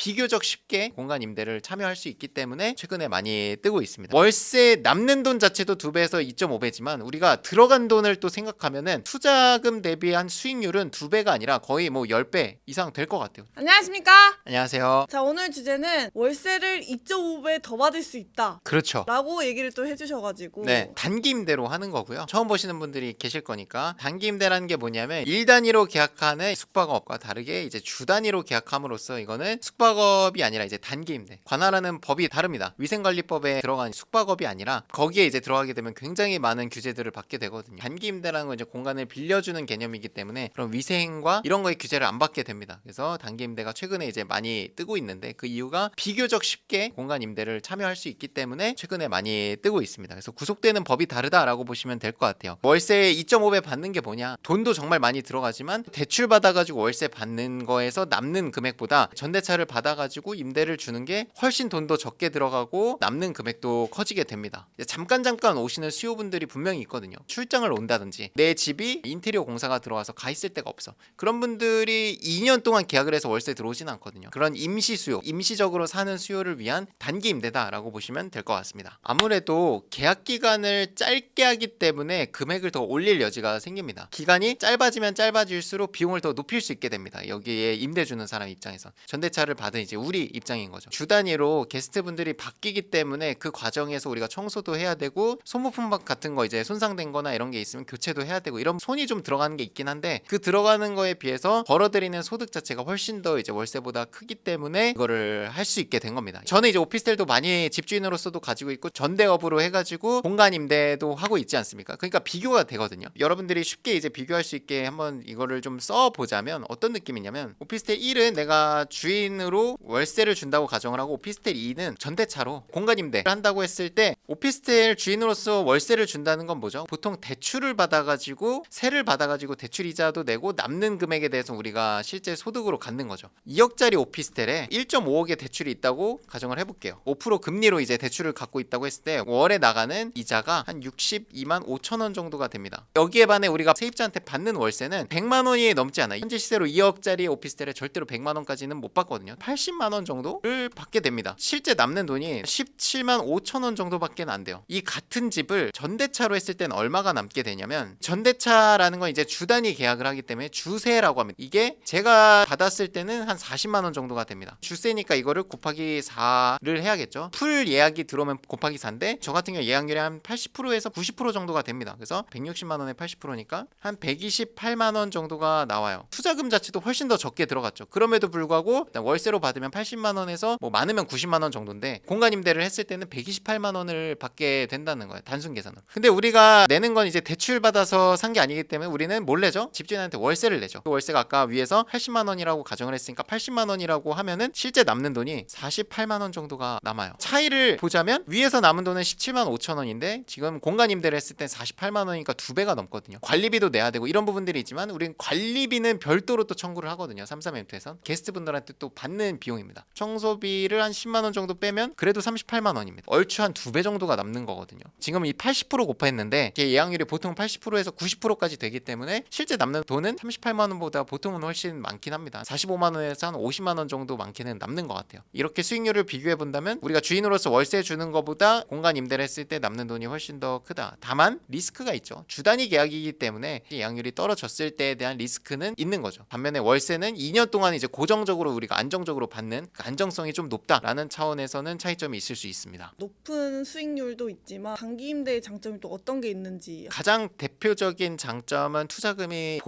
비교적 쉽게 공간 임대를 참여할 수 있기 때문에 최근에 많이 뜨고 있습니다. 월세 남는 돈 자체도 2배에서 2.5배지만 우리가 들어간 돈을 또 생각하면은 투자금 대비한 수익률은 2배가 아니라 거의 뭐 10배 이상 될 것 같아요. 안녕하십니까? 안녕하세요. 자, 오늘 주제는 월세를 2.5배 더 받을 수 있다 그렇죠. 라고 얘기를 또 해주셔가지고 네, 단기 임대로 하는 거고요. 처음 보시는 분들이 계실 거니까 단기 임대라는 게 뭐냐면 일 단위로 계약하는 숙박업과 다르게 이제 주 단위로 계약함으로써 이거는 숙박업이 아니라 이제 단기 임대. 관할하는 법이 다릅니다. 위생관리법에 들어간 숙박업이 아니라 거기에 이제 들어가게 되면 굉장히 많은 규제들을 받게 되거든요. 단기 임대라는 건 이제 공간을 빌려주는 개념이기 때문에 그런 위생과 이런 거에 규제를 안 받게 됩니다. 그래서 단기 임대가 최근에 이제 많이 뜨고 있는데 그 이유가 비교적 쉽게 공간 임대를 참여할 수 있기 때문에 최근에 많이 뜨고 있습니다. 그래서 구속되는 법이 다르다라고 보시면 될 것 같아요. 월세 2.5배 받는 게 뭐냐? 돈도 정말 많이 들어가지만 대출 받아가지고 월세 받는 거에서 남는 금액보다 전대차를 받아가지고 임대를 주는 게 훨씬 돈도 적게 들어가고 남는 금액도 커지게 됩니다. 잠깐 오시는 수요분들이 분명히 있거든요. 출장을 온다든지 내 집이 인테리어 공사가 들어와서 가 있을 데가 없어. 그런 분들이 2년 동안 계약을 해서 월세 들어오진 않거든요. 그런 임시 수요, 임시적으로 사는 수요를 위한 단기 임대다라고 보시면 될 것 같습니다. 아무래도 계약 기간을 짧게 하기 때문에 금액을 더 올릴 여지가 생깁니다. 기간이 짧아지면 짧아질수록 비용을 더 높일 수 있게 됩니다. 여기에 임대 주는 사람 입장에서 전대차를 받은 이제 우리 입장인 거죠. 주 단위로 게스트분들이 바뀌기 때문에 그 과정에서 우리가 청소도 해야 되고 소모품 같은 거 이제 손상된 거나 이런 게 있으면 교체도 해야 되고 이런 손이 좀 들어가는 게 있긴 한데 그 들어가는 거에 비해서 벌어들이는 소득 자체가 훨씬 더 이제 월세보다 크기 때문에 이거를 할 수 있게 된 겁니다. 저는 이제 오피스텔도 많이 집주인으로서도 가지고 있고 전대업으로 해가지고 공간 임대도 하고 있지 않습니까? 그러니까 비교가 되거든요. 여러분들이 쉽게 이제 비교할 수 있게 한번 이거를 좀 써보자면 어떤 느낌이냐면 오피스텔 1은 내가 주인으로 월세를 준다고 가정을 하고 오피스텔 2는 전대차로 공간 임대를 한다고 했을 때 오피스텔 주인으로서 월세를 준다는 건 뭐죠? 보통 대출을 받아가지고 세를 받아가지고 대출 이자도 내고 남는 금액에 대해서 우리가 실제 소득으로 갖는 거죠. 2억짜리 오피스텔에 1.5억의 대출이 있다고 가정을 해볼게요. 5% 금리로 이제 대출을 갖고 있다고 했을 때 월에 나가는 이자가 한 62만 5천 원 정도가 됩니다. 여기에 반해 우리가 세입자한테 받는 월세는 100만 원이 넘지 않아요. 현재 시세로 2억짜리 오피스텔에 절대로 100만 원까지는 못 받거든요. 80만 원 정도를 받게 됩니다. 실제 남는 돈이 17만 5천 원 정도밖에 안 돼요. 이 같은 집을 전대차로 했을 때는 얼마가 남게 되냐면 전대차라는 건 이제 주 단위 계약을 하기 때문에 주세라고 합니다. 이게 제가 받았을 때는 한 40만 원 정도가 됩니다. 주세니까 이거를 곱하기 4를 해야겠죠. 풀 예약이 들어오면 곱하기 4인데 저 같은 경우 예약률이 한 80%에서 90% 정도가 됩니다. 그래서 160만 원에 80%니까 한 128만 원 정도가 나와요. 투자금 자체도 훨씬 더 적게 들어갔죠. 그럼에도 불구하고 월세로 받으면 80만 원에서 뭐 많으면 90만 원 정도인데 공간 임대를 했을 때는 128만 원을 받게 된다는 거예요. 단순 계산으로. 근데 우리가 내는 건 이제 대출 받아서 산 게 아니기 때문에 우리는 뭘 내죠? 집주인한테 월세를 내죠. 그 월세가 아까 위에서 80만 원이라고 가정을 했으니까 80만 원이라고 하면은 실제 남는 돈이 48만 원 정도가 남아요. 차이를 보자면 위에서 남은 돈은 17만 5천 원인데 지금 공간 임대를 했을 때 48만 원이니까 2배가 넘거든요. 관리비도 내야 되고 이런 부분들이 있지만 우린 관리비는 별도로 또 청구를 하거든요. 33M2에선 게스트분들한테 또 받는 비용입니다. 청소비를 한 10만 원 정도 빼면 그래도 38만 원입니다. 얼추 한 2배 정도가 남는 거거든요. 지금 이 80% 곱했는데 예약률이 보통 80%에서 90%까지 되기 때문에 실제 남는 돈은 38만 원보다 보통은 훨씬 많긴 합니다. 45만 원에서 한 50만 원 정도 많게는 남는 것 같아요. 이렇게 수익률을 비교해 본다면 우리가 주인으로서 월세 주는 것보다 공간 임대를 했을 때 남는 돈이 훨씬 더 크다. 다만 리스크가 있죠. 주 단위 계약이기 때문에 예약률이 떨어졌을 때에 대한 리스크는 있는 거죠. 반면에 월세는 2년 동안 이제 고정적으로 우리가 안정적으로 받는 그 안정성이 좀 높다라는 차원에서는 차이점이 있을 수 있습니다. 높은 수익률도 있지만 단기 임대의 장점이 또 어떤 게 있는지. 가장 대표적인 장점은 투자금이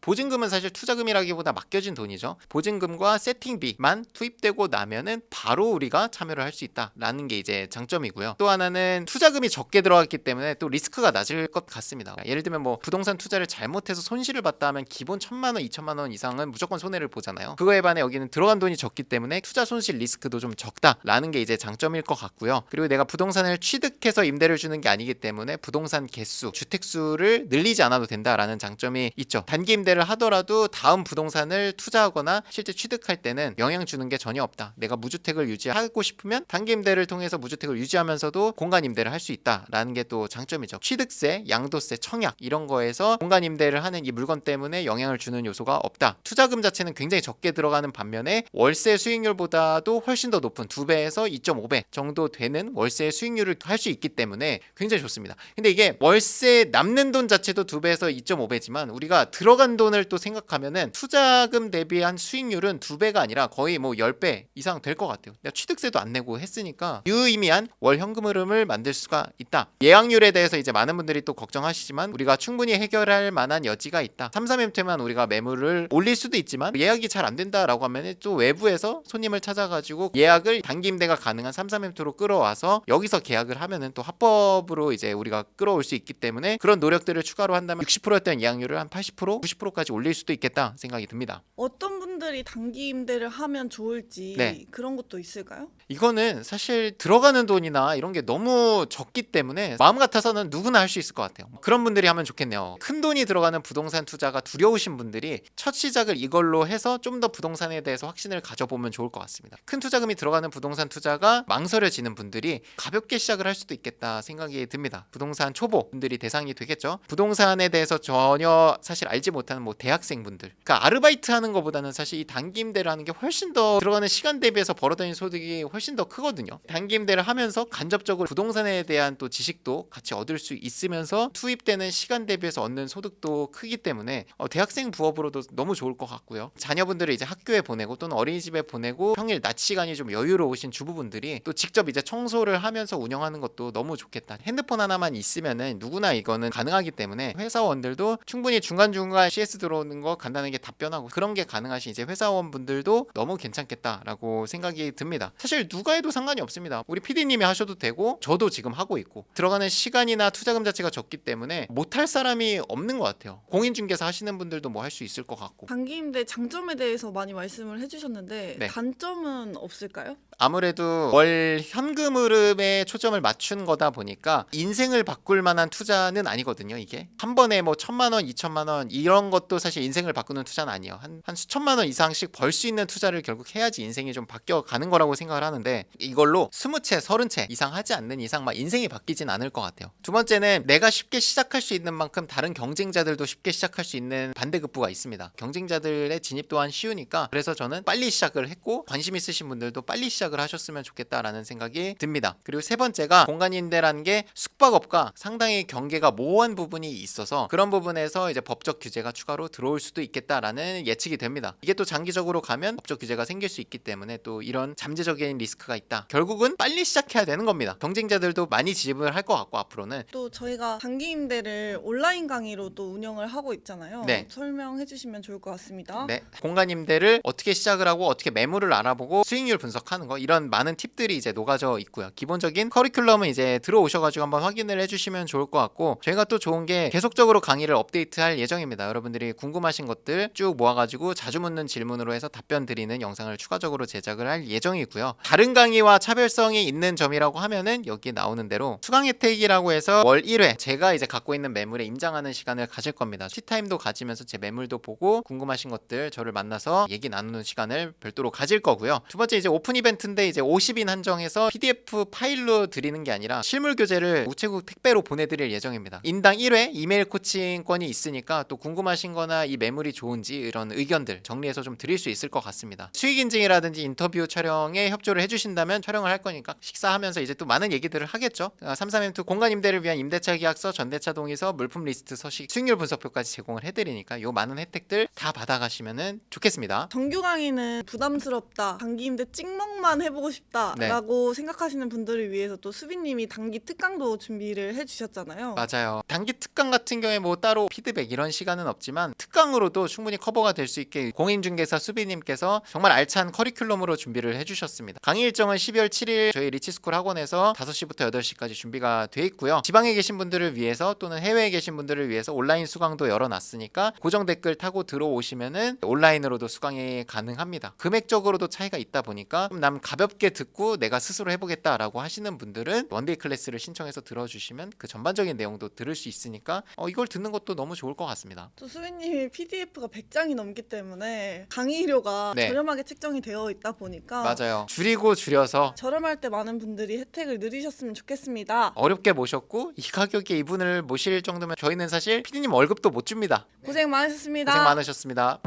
보증금은 사실 투자금이라기보다 맡겨진 돈이죠. 보증금과 세팅비만 투입되고 나면은 바로 우리가 참여를 할 수 있다라는 게 이제 장점이고요. 또 하나는 투자금이 적게 들어갔기 때문에 또 리스크가 낮을 것 같습니다. 예를 들면 뭐 부동산 투자를 잘못해서 손실을 봤다 하면 기본 1,000만 원, 2,000만 원 이상은 무조건 손해를 보잖아요. 그거에 반해 여기는 들어간 돈이 적기 때문에 투자 손실 리스크도 좀 적다라는 게 이제 장점일 것 같고요. 그리고 내가 부동산을 취득해서 임대를 주는 게 아니기 때문에 부동산 개수, 주택 수를 늘리지 않아도 된다라는 장점이 있죠. 단기 임대를 하더라도 다음 부동산을 투자하거나 실제 취득할 때는 영향 주는 게 전혀 없다. 내가 무주택을 유지하고 싶으면 단기 임대를 통해서 무주택을 유지하면서도 공간 임대를 할 수 있다라는 게 또 장점이죠. 취득세, 양도세, 청약 이런 거에서 공간 임대를 하는 이 물건 때문에 영향을 주는 요소가 없다. 투자금 자체는 굉장히 적게 들어가는 반면에 월세 수익률보다도 훨씬 더 높은 2배에서 2.5배 정도 되는 월세 수익률을 할 수 있기 때문에 굉장히 좋습니다. 근데 이게 월세 남는 돈 자체도 2배에서 2.5배지만 우리가 들어간 돈을 또 생각하면은 투자금 대비한 수익률은 2배가 아니라 거의 뭐 10배 이상 될 것 같아요. 내가 취득세도 안 내고 했으니까 유의미한 월 현금 흐름을 만들 수가 있다. 예약률에 대해서 이제 많은 분들이 또 걱정하시지만 우리가 충분히 해결할 만한 여지가 있다. 3, 4멘트만 우리가 매물을 올릴 수도 있지만 예약이 잘 안 된다라고 하면 또 외부에서 손님을 찾아가지고 예약을 단기 임대가 가능한 3, 4멘트로 끌어와서 여기서 계약을 하면은 또 합법으로 이제 우리가 끌어올 수 있기 때문에 그런 노력들을 추가로 한다면 60%였던 예약률을 한 80%, 90%까지 올릴 수도 있겠다 생각이 듭니다. 어떤 분들이 단기 임대를 하면 좋을지 네. 그런 것도 있을까요? 이거는 사실 들어가는 돈이나 이런 게 너무 적기 때문에 마음 같아서는 누구나 할 수 있을 것 같아요. 그런 분들이 하면 좋겠네요. 큰 돈이 들어가는 부동산 투자가 두려우신 분들이 첫 시작을 이걸로 해서 좀 더 부동산에 대해서 확신을 가져보면 좋을 것 같습니다. 큰 투자금이 들어가는 부동산 투자가 망설여지는 분들이 가볍게 시작을 할 수도 있겠다 생각이 듭니다. 부동산 초보 분들이 대상이 되겠죠. 부동산에 대해서 전혀 사실 알지 못하는 뭐 대학생분들, 그러니까 아르바이트 하는 것보다는 사실 이 단기 임대를 하는 게 훨씬 더 들어가는 시간 대비해서 벌어들이는 소득이 훨씬 더 크거든요. 단기 임대를 하면서 간접적으로 부동산에 대한 또 지식도 같이 얻을 수 있으면서 투입되는 시간 대비해서 얻는 소득도 크기 때문에 대학생 부업으로도 너무 좋을 것 같고요. 자녀분들을 이제 학교에 보내고 또는 어린이집에 보내고 평일 낮 시간이 좀 여유로우신 주부분들이 또 직접 이제 청소를 하면서 운영하는 것도 너무 좋겠다. 핸드폰 하나만 있으면은 누구나 이거는 가능하기 때문에 회사원들도 충분히 중간중간 CS 들어오는 거 간단하게 답변하고 그런 게 가능하신 이제 회사원분들도 너무 괜찮겠다라고 생각이 듭니다. 사실 누가 해도 상관이 없습니다. 우리 PD님이 하셔도 되고 저도 지금 하고 있고 들어가는 시간이나 투자금 자체가 적기 때문에 못할 사람이 없는 것 같아요. 공인중개사 하시는 분들도 뭐 할 수 있을 것 같고. 단기 임대 장점에 대해서 많이 말씀을 해주셨는데 네. 단점은 없을까요? 아무래도 월 현금 흐름에 초점을 맞춘 거다 보니까 인생을 바꿀 만한 투자는 아니거든요. 이게 한 번에 뭐 1,000만 원, 2,000만 원 이런 것도 사실 인생을 바꾸는 투자는 아니에요. 한 수천만 원 이상씩 벌 수 있는 투자를 결국 해야지 인생이 좀 바뀌어 가는 거라고 생각을 하는데 이걸로 20채, 30채 이상 하지 않는 이상 막 인생이 바뀌진 않을 것 같아요. 두 번째는 내가 쉽게 시작할 수 있는 만큼 다른 경쟁자들도 쉽게 시작할 수 있는 반대급부가 있습니다. 경쟁자들의 진입 또한 쉬우니까 그래서 저는 빨리 시작을 했고 관심 있으신 분들도 빨리 시작을 하셨으면 좋겠다라는 생각이 듭니다. 그리고 세 번째가 공간임대라는 게 숙박업과 상당히 경계가 모호한 부분이 있어서 그런 부분에서 이제 법적 규제가 추가로 들어올 수도 있겠다라는 예측이 됩니다. 이게 또 장기적으로 가면 법적 규제가 생길 수 있기 때문에 또 이런 잠재적인 리스크가 있다. 결국은 빨리 시작해야 되는 겁니다. 경쟁자들도 많이 진입을 할 것 같고 앞으로는 또 저희가 단기 임대를 온라인 강의로 또 운영을 하고 있잖아요. 네. 설명해 주시면 좋을 것 같습니다. 네, 공간임대를 어떻게 시작을 하고 어떻게 매물을 알아보고 수익률 분석하는 거 이런 많은 팁들이 이제 녹아져 있고요. 기본적인 커리큘럼은 이제 들어오셔가지고 한번 확인을 해주시면 좋을 것 같고 저희가 또 좋은 게 계속적으로 강의를 업데이트할 예정입니다. 여러분들이 궁금하신 것들 쭉 모아가지고 자주 묻는 질문으로 해서 답변 드리는 영상을 추가적으로 제작을 할 예정이고요. 다른 강의와 차별성이 있는 점이라고 하면은 여기 나오는 대로 수강 혜택이라고 해서 월 1회 제가 이제 갖고 있는 매물에 임장하는 시간을 가질 겁니다. 티타임도 가지면서 제 매물도 보고 궁금하신 것들 저를 만나서 얘기 나누는 시간을 별도로 가질 거고요. 두 번째 이제 오픈 이벤트인데 이제 50인 한정해서 PDF 파일로 드리는 게 아니라 실물 교재를 우체국 택배로 보내드릴 예정입니다. 인당 1회 이메일 코칭권이 있으니까 또 궁금하신 거나 이 매물이 좋은지 이런 의견들 정리해서 좀 드릴 수 있을 것 같습니다. 수익 인증이라든지 인터뷰 촬영에 협조를 해주신다면 촬영을 할 거니까 식사하면서 이제 또 많은 얘기들을 하겠죠. 33M2 공간 임대를 위한 임대차 계약서, 전대차 동의서, 물품 리스트 서식, 수익률 분석표까지 제공을 해드리니까 요 많은 혜택들 다 받아가시면 좋겠습니다. 정규 강의는 부담스럽다, 단기 임대 찍먹만 해보고 싶다라고 생각하시는 분들을 위해서 또 수빈님이 단기 특강도 준비를 해주셨잖아요. 맞아요. 단기 특강 같은 경우에 뭐 따로 피드백 이런 시간은 없지만 특강으로도 충분히 커버가 될 수 있게 공인중개사 수빈님께서 정말 알찬 커리큘럼으로 준비를 해주셨습니다. 강의 일정은 12월 7일 저희 리치스쿨 학원에서 5시부터 8시까지 준비가 돼 있고요. 지방에 계신 분들을 위해서 또는 해외에 계신 분들을 위해서 온라인 수강도 열어놨으니까 고정 댓글 타고 들어오시면은 온라인으로도 수강이 가능합니다. 금액적으로도 차이가 있다 보니까 남 가볍게 듣고 내가 스스로 해보겠다라고 하시는 분들은 원데이 클래스를 신청해서 들어주시면 그 전반적인 내용도 들을 수 있으니까 이걸 듣는 것도 너무 좋을 것 같습니다. 또 수빈님이 PDF가 100장이 넘기 때문에 강의료가 네. 저렴하게 책정이 되어 있다 보니까 맞아요. 줄이고 줄여서 저렴할 때 많은 분들이 혜택을 누리셨으면 좋겠습니다. 어렵게 모셨고 이 가격에 이분을 모실 정도면 저희는 사실 PD님 월급도 못 줍니다. 고생 많으셨습니다. 고생 많으셨습니다.